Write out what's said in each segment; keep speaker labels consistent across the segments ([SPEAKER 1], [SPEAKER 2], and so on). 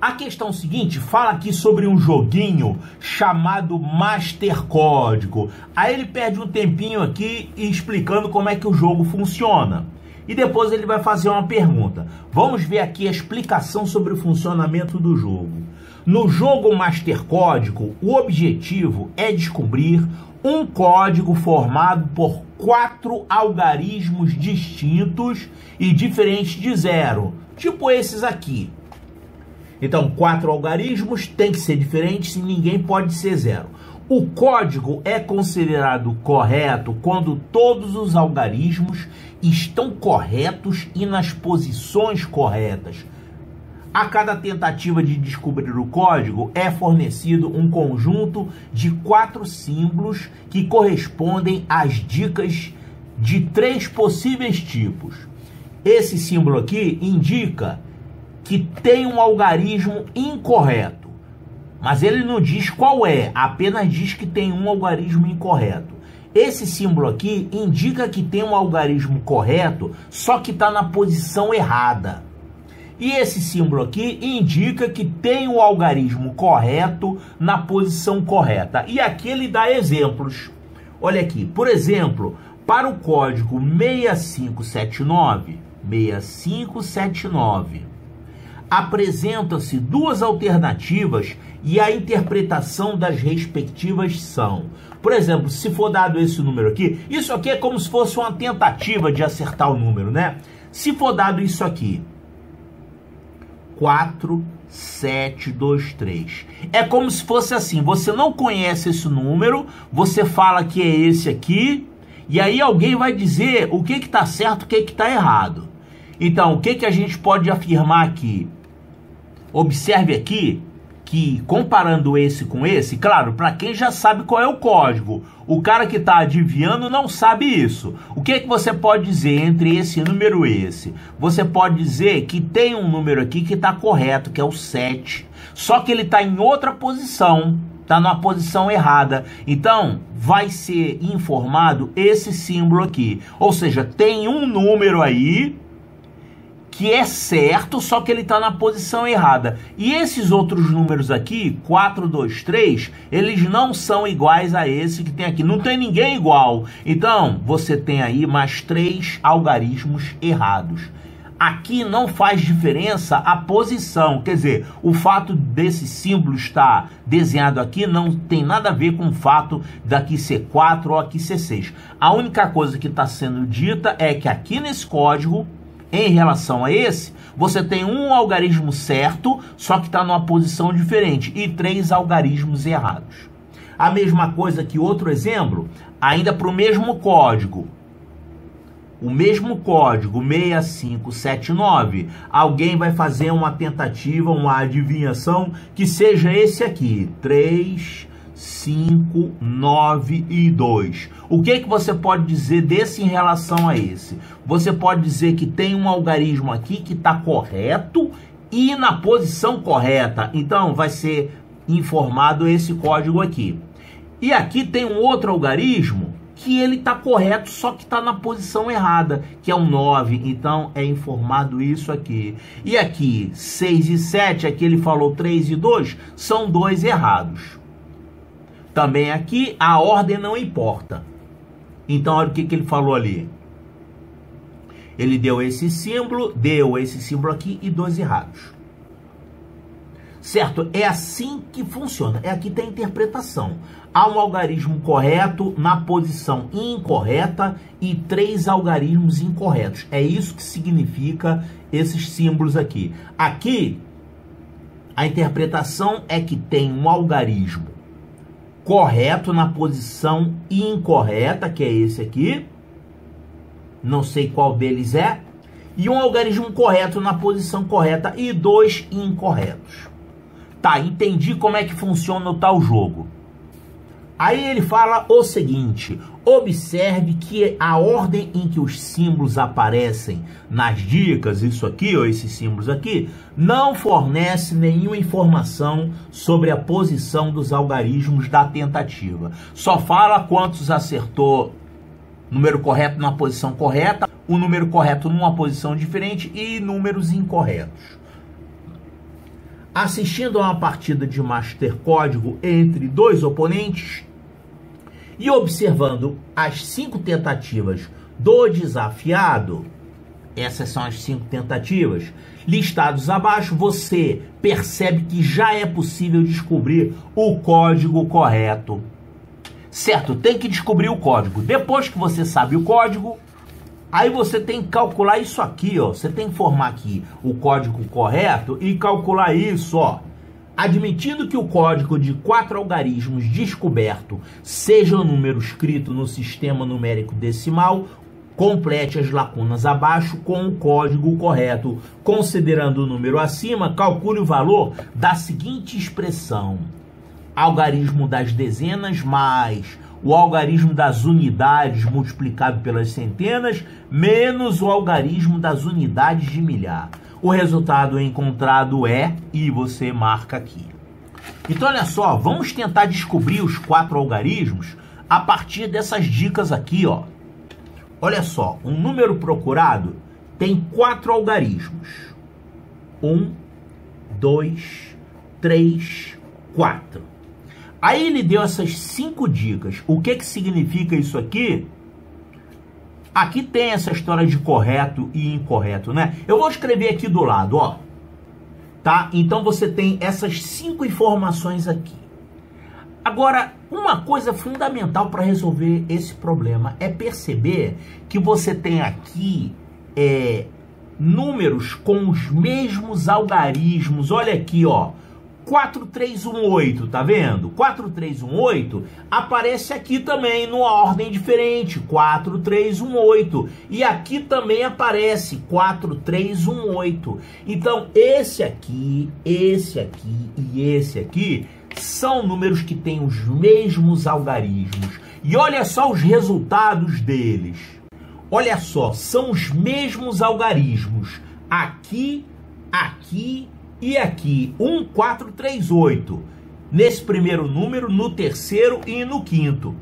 [SPEAKER 1] A questão seguinte fala aqui sobre um joguinho chamado Master Código. Aí ele perde um tempinho aqui explicando como é que o jogo funciona. E depois ele vai fazer uma pergunta. Vamos ver aqui a explicação sobre o funcionamento do jogo. No jogo Master Código, o objetivo é descobrir um código formado por 4 algarismos distintos e diferentes de zero, tipo esses aqui. Então, 4 algarismos tem que ser diferentes e ninguém pode ser zero. O código é considerado correto quando todos os algarismos estão corretos e nas posições corretas. A cada tentativa de descobrir o código é fornecido um conjunto de 4 símbolos que correspondem às dicas de 3 possíveis tipos. Esse símbolo aqui indica que tem um algarismo incorreto, mas ele não diz qual é, apenas diz que tem um algarismo incorreto. Esse símbolo aqui indica que tem um algarismo correto, só que está na posição errada. E esse símbolo aqui indica que tem o algarismo correto na posição correta. E aqui ele dá exemplos. Olha aqui, por exemplo, para o código 6579, apresentam-se 2 alternativas e a interpretação das respectivas são. Por exemplo, se for dado esse número aqui, isso aqui é como se fosse uma tentativa de acertar o número, né? Se for dado isso aqui, 4723. É como se fosse assim, você não conhece esse número, você fala que é esse aqui, e aí alguém vai dizer o que está certo, o que está errado. Então, o que a gente pode afirmar aqui? Observe aqui que, comparando esse com esse, claro, para quem já sabe qual é o código, o cara que está adivinhando não sabe isso. O que você pode dizer entre esse número e esse? Você pode dizer que tem um número aqui que está correto, que é o 7, só que ele está em outra posição, está numa posição errada. Então, vai ser informado esse símbolo aqui. Ou seja, tem um número aí que é certo, só que ele está na posição errada. E esses outros números aqui, 4, 2, 3, eles não são iguais a esse que tem aqui. Não tem ninguém igual. Então, você tem aí mais 3 algarismos errados. Aqui não faz diferença a posição, quer dizer, o fato desse símbolo estar desenhado aqui não tem nada a ver com o fato daqui ser 4 ou aqui ser 6. A única coisa que está sendo dita é que aqui nesse código, em relação a esse, você tem um algarismo certo, só que está numa posição diferente, e 3 algarismos errados. A mesma coisa que outro exemplo, ainda para o mesmo código. O mesmo código, 6579, alguém vai fazer uma tentativa, uma adivinhação, que seja esse aqui, 3, 5, 9 e 2. O que você pode dizer desse em relação a esse? Você pode dizer que tem um algarismo aqui que está correto e na posição correta. Então, vai ser informado esse código aqui. E aqui tem um outro algarismo que ele está correto, só que está na posição errada, que é o 9. Então, é informado isso aqui. E aqui, 6 e 7, aqui ele falou 3 e 2, são 2 errados. Também aqui, a ordem não importa. Então, olha o que ele falou ali. Ele deu esse símbolo aqui e 2 errados. Certo? É assim que funciona. Aqui tem a interpretação. Há um algarismo correto na posição incorreta e 3 algarismos incorretos. É isso que significa esses símbolos aqui. Aqui, a interpretação é que tem um algarismo correto na posição incorreta, que é esse aqui, não sei qual deles é, e um algarismo correto na posição correta e 2 incorretos. Tá, entendi como é que funciona o tal jogo. Aí ele fala o seguinte: observe que a ordem em que os símbolos aparecem nas dicas, isso aqui, ou esses símbolos aqui, não fornece nenhuma informação sobre a posição dos algarismos da tentativa. Só fala quantos acertou número correto na posição correta, o número correto numa posição diferente e números incorretos. assistindo a uma partida de Master Código entre dois oponentes e observando as 5 tentativas do desafiado, essas são as 5 tentativas listados abaixo, você percebe que já é possível descobrir o código correto. Certo? Tem que descobrir o código. Depois que você sabe o código, aí você tem que calcular isso aqui, ó. Você tem que formar aqui o código correto e calcular isso, ó. Admitindo que o código de 4 algarismos descoberto seja o número escrito no sistema numérico decimal, complete as lacunas abaixo com o código correto. Considerando o número acima, calcule o valor da seguinte expressão: algarismo das dezenas mais o algarismo das unidades multiplicado pelas centenas menos o algarismo das unidades de milhar. O resultado encontrado é, e você marca aqui. Então, olha só, vamos tentar descobrir os 4 algarismos a partir dessas dicas aqui, ó. Olha só, um número procurado tem 4 algarismos. 1, 2, 3, 4. Aí ele deu essas 5 dicas. O que significa isso aqui? Aqui tem essa história de correto e incorreto, né? Eu vou escrever aqui do lado, ó. Tá? Então você tem essas 5 informações aqui. Agora, uma coisa fundamental para resolver esse problema é perceber que você tem aqui números com os mesmos algarismos. Olha aqui, ó. 4318, tá vendo? 4318 aparece aqui também numa ordem diferente, 4318. E aqui também aparece 4318. Então, esse aqui e esse aqui são números que têm os mesmos algarismos. E olha só os resultados deles. Olha só, são os mesmos algarismos. Aqui, aqui e aqui. 1438. Nesse primeiro número, no terceiro e no quinto.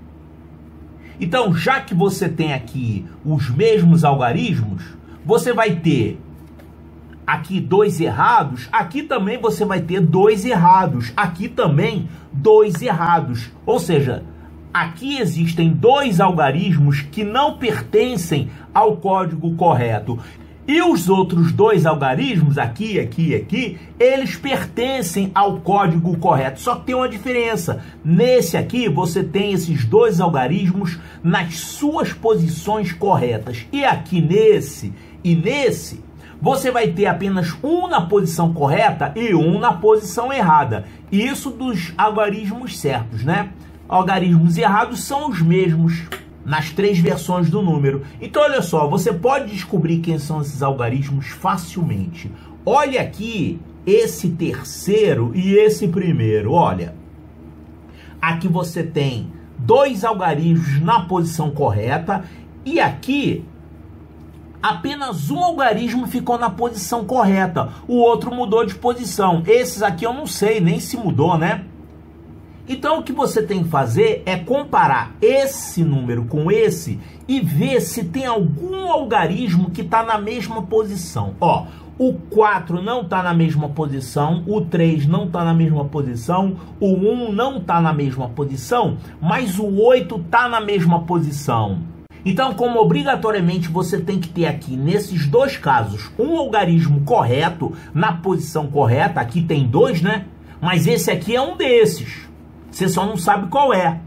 [SPEAKER 1] Então, já que você tem aqui os mesmos algarismos, você vai ter aqui 2 errados, aqui também você vai ter 2 errados, aqui também 2 errados. Ou seja, aqui existem 2 algarismos que não pertencem ao código correto. E os outros 2 algarismos, aqui, aqui e aqui, eles pertencem ao código correto. Só que tem uma diferença. Nesse aqui, você tem esses 2 algarismos nas suas posições corretas. E aqui nesse e nesse, você vai ter apenas um na posição correta e um na posição errada. Isso dos algarismos certos, né? Algarismos errados são os mesmos nas 3 versões do número. Então, olha só, você pode descobrir quem são esses algarismos facilmente. Olha aqui esse terceiro e esse primeiro, olha. Aqui você tem 2 algarismos na posição correta e aqui apenas um algarismo ficou na posição correta, o outro mudou de posição. Esses aqui eu não sei nem se mudou, né? Então, o que você tem que fazer é comparar esse número com esse e ver se tem algum algarismo que está na mesma posição. Ó, o 4 não está na mesma posição, o 3 não está na mesma posição, o 1 não está na mesma posição, mas o 8 está na mesma posição. Então, como obrigatoriamente você tem que ter aqui, nesses 2 casos, um algarismo correto na posição correta, aqui tem 2, né? Mas esse aqui é um desses. Você só não sabe qual é.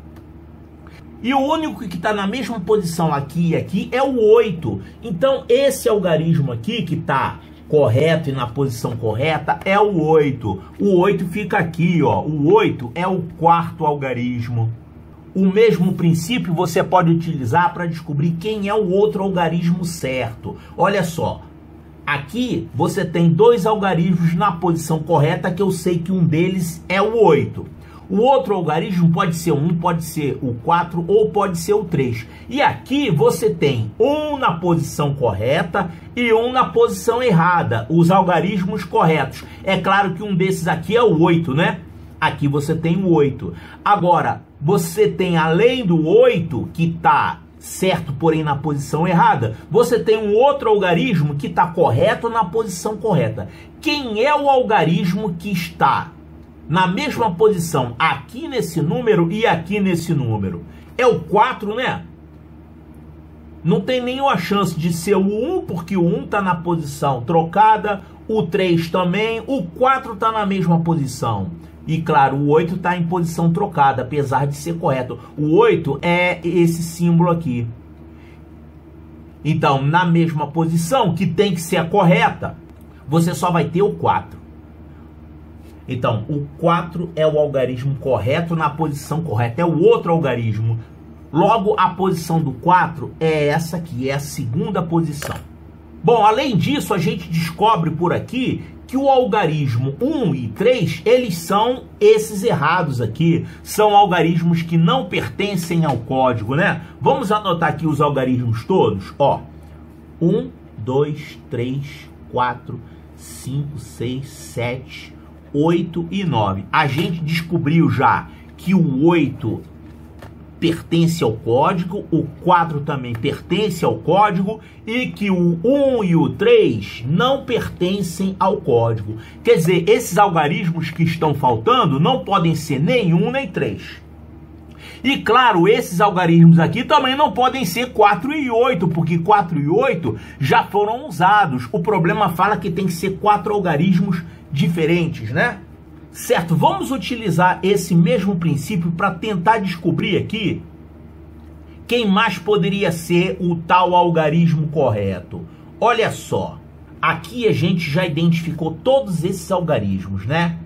[SPEAKER 1] E o único que está na mesma posição aqui e aqui é o 8. Então, esse algarismo aqui, que está correto e na posição correta, é o 8. O 8 fica aqui, ó. O 8 é o 4º algarismo. O mesmo princípio você pode utilizar para descobrir quem é o outro algarismo certo. Olha só. Aqui você tem 2 algarismos na posição correta, que eu sei que um deles é o 8. O outro algarismo pode ser o 1, pode ser o 4 ou pode ser o 3. E aqui você tem um na posição correta e um na posição errada, os algarismos corretos. É claro que um desses aqui é o 8, né? Aqui você tem o 8. Agora, você tem além do 8, que está certo, porém na posição errada, você tem um outro algarismo que está correto na posição correta. Quem é o algarismo que está na mesma posição aqui nesse número e aqui nesse número? É o 4, né? Não tem nenhuma chance de ser o 1, porque o 1 está na posição trocada, o 3 também, o 4 está na mesma posição. E claro, o 8 está em posição trocada, apesar de ser correto. O 8 é esse símbolo aqui. Então, na mesma posição, que tem que ser a correta, você só vai ter o 4. Então, o 4 é o algarismo correto na posição correta. É o outro algarismo. Logo, a posição do 4 é essa aqui, é a segunda posição. Bom, além disso, a gente descobre por aqui que o algarismo 1 e 3, eles são esses errados aqui. São algarismos que não pertencem ao código, né? Vamos anotar aqui os algarismos todos. Ó, 1, 2, 3, 4, 5, 6, 7, 8 e 9. A gente descobriu já que o 8 pertence ao código, o 4 também pertence ao código e que o 1 e o 3 não pertencem ao código. Quer dizer, esses algarismos que estão faltando não podem ser nem 1 nem 3. E claro, esses algarismos aqui também não podem ser 4 e 8, porque 4 e 8 já foram usados. O problema fala que tem que ser 4 algarismos diferentes, né? Certo, vamos utilizar esse mesmo princípio para tentar descobrir aqui quem mais poderia ser o tal algarismo correto. Olha só, aqui a gente já identificou todos esses algarismos, né?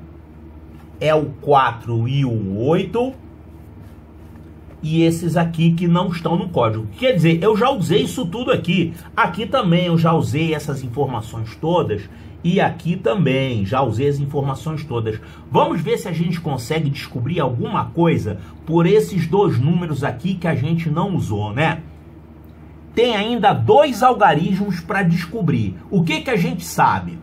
[SPEAKER 1] É o 4 e o 8 e esses aqui que não estão no código. Quer dizer, eu já usei isso tudo aqui. Aqui também eu já usei essas informações todas. E aqui também, já usei as informações todas. Vamos ver se a gente consegue descobrir alguma coisa por esses dois números aqui que a gente não usou, né? Tem ainda dois algarismos para descobrir. O que que a gente sabe?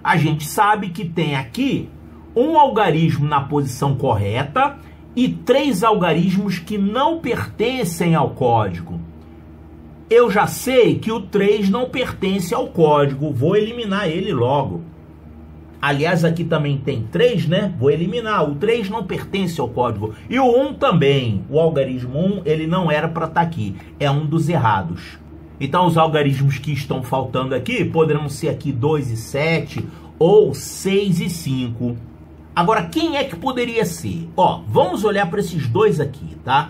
[SPEAKER 1] A gente sabe que tem aqui um algarismo na posição correta e 3 algarismos que não pertencem ao código. Eu já sei que o 3 não pertence ao código, vou eliminar ele logo. Aliás, aqui também tem 3, né? Vou eliminar, o 3 não pertence ao código. E o 1 também, o algarismo 1, ele não era para estar aqui, é um dos errados. Então, os algarismos que estão faltando aqui, poderão ser aqui 2 e 7, ou 6 e 5. Agora, quem é que poderia ser? Ó, vamos olhar para esses dois aqui, tá?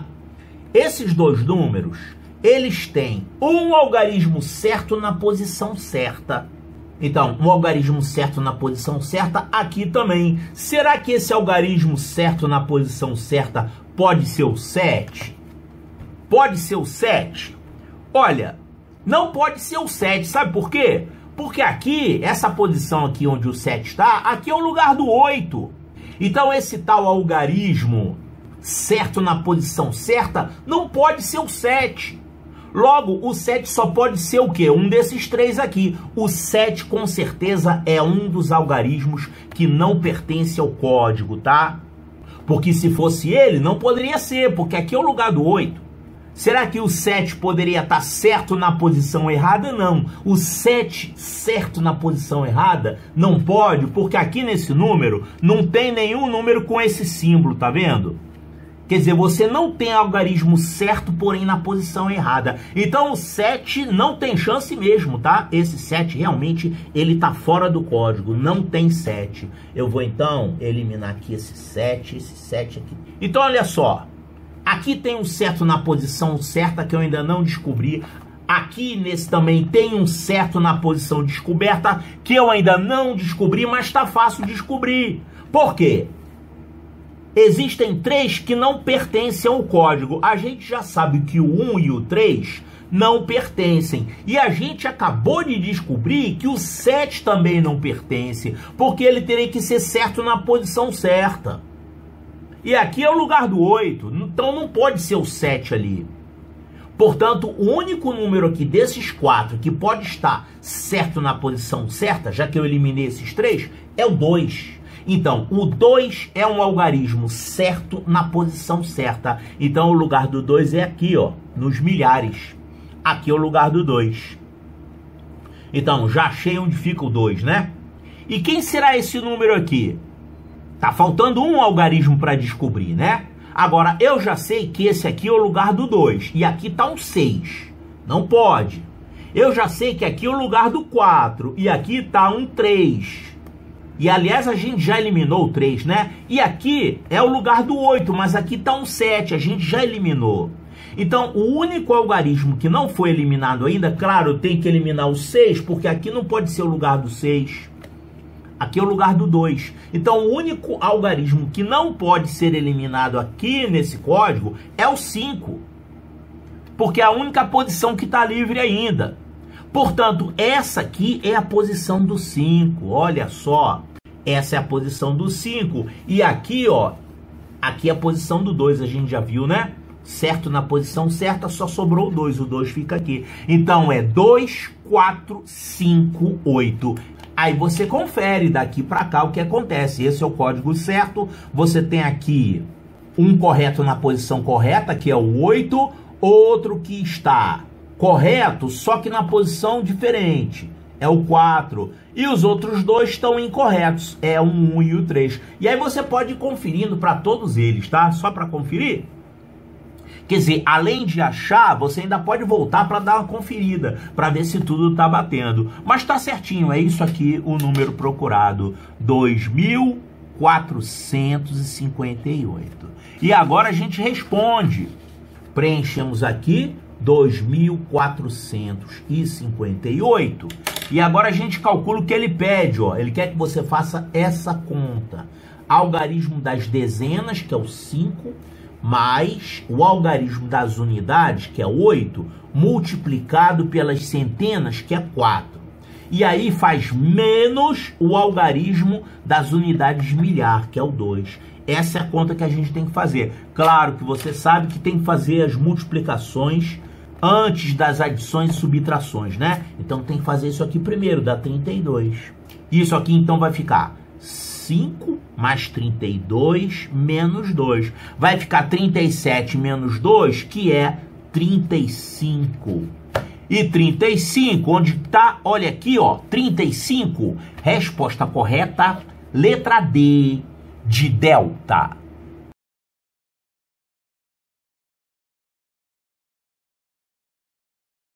[SPEAKER 1] Esses dois números, eles têm um algarismo certo na posição certa. Então, um algarismo certo na posição certa aqui também. Será que esse algarismo certo na posição certa pode ser o 7? Pode ser o 7? Olha, não pode ser o 7, sabe por quê? Porque aqui, essa posição aqui onde o 7 está, aqui é o lugar do 8. Então, esse tal algarismo certo na posição certa não pode ser o 7. Logo, o 7 só pode ser o quê? Um desses 3 aqui. O 7, com certeza, é um dos algarismos que não pertence ao código, tá? Porque se fosse ele, não poderia ser, porque aqui é o lugar do 8. Será que o 7 poderia estar certo na posição errada? Não. O 7 certo na posição errada não pode, porque aqui nesse número não tem nenhum número com esse símbolo, tá vendo? Quer dizer, você não tem algarismo certo, porém na posição errada. Então o 7 não tem chance mesmo, tá? Esse 7 realmente, ele tá fora do código, não tem 7. Eu vou então eliminar aqui esse 7 aqui. Então olha só, aqui tem um certo na posição certa que eu ainda não descobri. Aqui nesse também tem um certo na posição descoberta que eu ainda não descobri, mas tá fácil de descobrir. Por quê? Existem 3 que não pertencem ao código. A gente já sabe que o 1 e o 3 não pertencem. E a gente acabou de descobrir que o 7 também não pertence, porque ele teria que ser certo na posição certa. E aqui é o lugar do 8, então não pode ser o 7 ali. Portanto, o único número aqui desses 4 que pode estar certo na posição certa, já que eu eliminei esses 3, é o 2. Então, o 2 é um algarismo certo na posição certa. Então, o lugar do 2 é aqui, ó, nos milhares. Aqui é o lugar do 2. Então, já achei onde fica o 2, né? E quem será esse número aqui? Tá faltando um algarismo para descobrir, né? Agora, eu já sei que esse aqui é o lugar do 2. E aqui tá um 6. Não pode. Eu já sei que aqui é o lugar do 4. E aqui tá um 3. E, aliás, a gente já eliminou o 3, né? E aqui é o lugar do 8, mas aqui tá um 7. A gente já eliminou. Então, o único algarismo que não foi eliminado ainda, claro, tem que eliminar o 6, porque aqui não pode ser o lugar do 6. Aqui é o lugar do 2. Então, o único algarismo que não pode ser eliminado aqui nesse código é o 5. Porque é a única posição que está livre ainda. Portanto, essa aqui é a posição do 5. Olha só. Essa é a posição do 5. E aqui, ó, aqui é a posição do 2. A gente já viu, né? Certo, na posição certa só sobrou o 2. O 2 fica aqui. Então, é 2, 4, 5, 8. Aí você confere daqui para cá o que acontece. Esse é o código certo. Você tem aqui um correto na posição correta, que é o 8. Outro que está correto, só que na posição diferente, é o 4. E os outros dois estão incorretos, é o 1 e o 3. E aí você pode ir conferindo para todos eles, tá? Só para conferir. Quer dizer, além de achar, você ainda pode voltar para dar uma conferida, para ver se tudo está batendo. Mas está certinho, é isso aqui o número procurado, 2458. E agora a gente responde. Preenchemos aqui 2458. E agora a gente calcula o que ele pede, ó. Ele quer que você faça essa conta. Algarismo das dezenas, que é o 5, mais o algarismo das unidades, que é 8, multiplicado pelas centenas, que é 4. E aí faz menos o algarismo das unidades de milhar, que é o 2. Essa é a conta que a gente tem que fazer. Claro que você sabe que tem que fazer as multiplicações antes das adições e subtrações, né? Então tem que fazer isso aqui primeiro, dá 32. Isso aqui então vai ficar 5 mais 32 menos 2. Vai ficar 37 menos 2, que é 35. E 35, onde está? Olha aqui, ó, 35. Resposta correta, letra D, de delta.